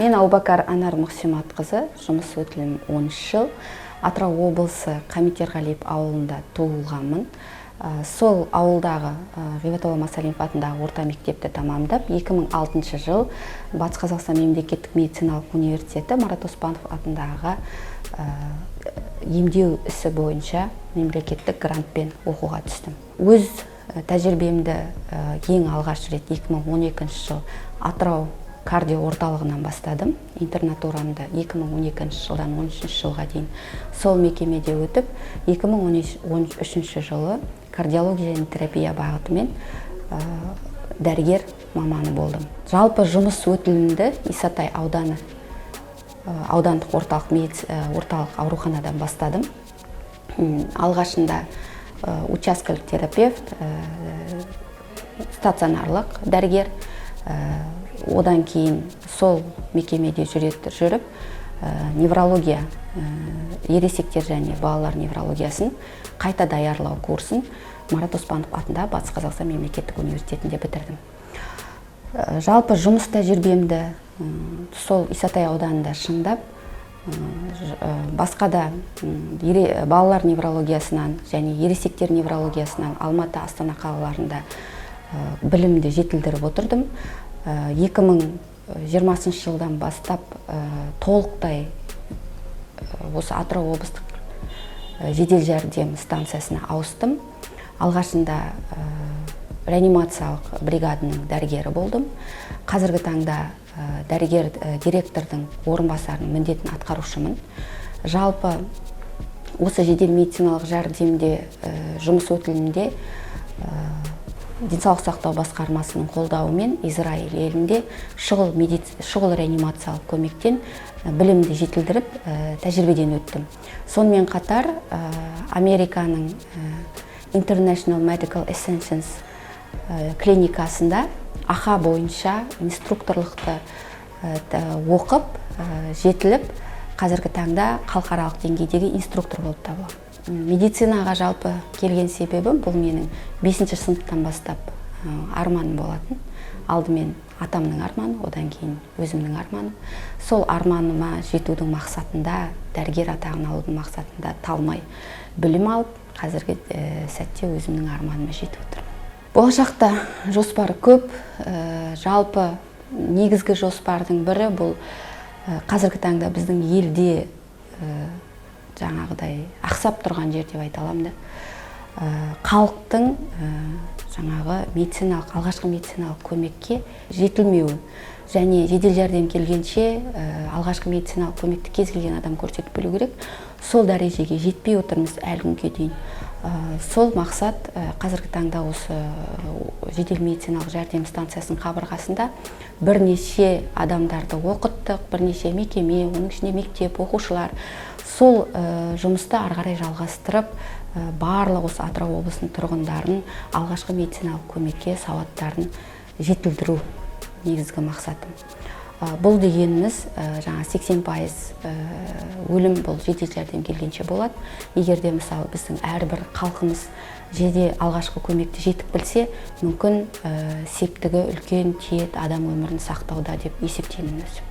Мен Аубакар Анар Мұхсиматқызы, жұмыс өтілім 13 жыл. Атырау облысы Қамитерғалиев ауылында туылғанмын. Сол ауылдағы Ғибадолла Масалимов атындағы орта мектепті тамамдап, 2006 жыл Батыс Қазақстан мемлекеттік медициналық университеті Марат Оспанов атындағы емдеу ісі бойынша мемлекеттік грантпен оқуға түстім. Өз тәжірибемді ең алғаш рет 2012 жыл Атырау кардио орталығынан бастадым. Интернатурамды 2012 жылдан 13 жылға дейін сол мекемеде өтіп, 2013 жылы кардиология және терапия бағытымен дәрігер маманы болдым. Жалпы жұмыс өтілімді Исатай ауданы аудандық орталық ауруханадан бастадым. Алғашында учаскелік терапевт, стационарлық дәрігер, одан кейін сол мекемеде жүріп, неврология, ересектер және балалар неврологиясын қайта даярлау курсын Марат Оспанов атында Батыс Қазақстан мемлекеттік университетінде бітірдім. Жалпы жұмыс тәжірибемді сол Исатай ауданында шыңдап, басқа да балалар неврологиясынан және ересектер неврологиясынан Алматы, Астана қалаларында білімді жетілдіріп отырдым. 2020 жылдан бастап толықтай осы Атырау облыстық жедел жәрдем станциясына ауыстым. Алғашында реанимациялық бригаданың дәрігері болдым. Қазіргі таңда дәрігер директордың орынбасарының міндетін атқарушымын. Жалпы осы жедел медициналық жәрдемде жұмыс өтілімде денсаулық сақтау басқармасының қолдауымен Израиль елінде шұғыл реанимациялық көмектен білімді жетілдіріп, тәжірибеден өттім. Сонымен қатар Американың International Medical Ascensions клиникасында аха бойынша инструкторлықты оқып, жетіліп, қазіргі таңда халықаралық деңгейдегі инструктор болып табыламын. Медицинаға жалпы келген себебім бұл менің 5-ші сыныптан бастап арманым болатын. Алдымен атамның арманы, одан кейін өзімнің арманым. Сол арманыма жетудің мақсатында, дәрігер атағын алудың мақсатында талмай білім алып, қазіргі сәтте өзімнің арманыма жетіп отырмын. Болашақта жоспар көп. Жалпы негізгі жоспардың бірі бұл қазіргі таңда біздің елде жаңағыдай ақсап тұрған жер деп айта аламын да. Халықтың алғашқы медициналық көмекке жетілмеуі және жедел жәрдем келгенше алғашқы медициналық көмекті кез келген адам көрсетіп білу керек. Сол дәрежеге жетпей отырмыз әлі күнге дейін. Сол мақсат қазіргі таңда осы жедел медициналық жәрдем станциясының қабырғасында бірнеше адамдарды оқыттық, бірнеше мекеме, оның ішінде мектеп, оқушылар. Сол жұмысты ары қарай жалғастырып, барлық осы Атырау облысының тұрғындарын алғашқы медициналық көмекке сауаттарын жетілдіру негізгі мақсатым. Бұл дегеніміз 80% өлім бұл жедел жәрдем келгенше болады. Егер де мысалы біздің әрбір халқымыз алғашқы көмекті жетік білсе, мүмкін септігі үлкен тиеді адам өмірін сақтауда деп есептеймін өзім.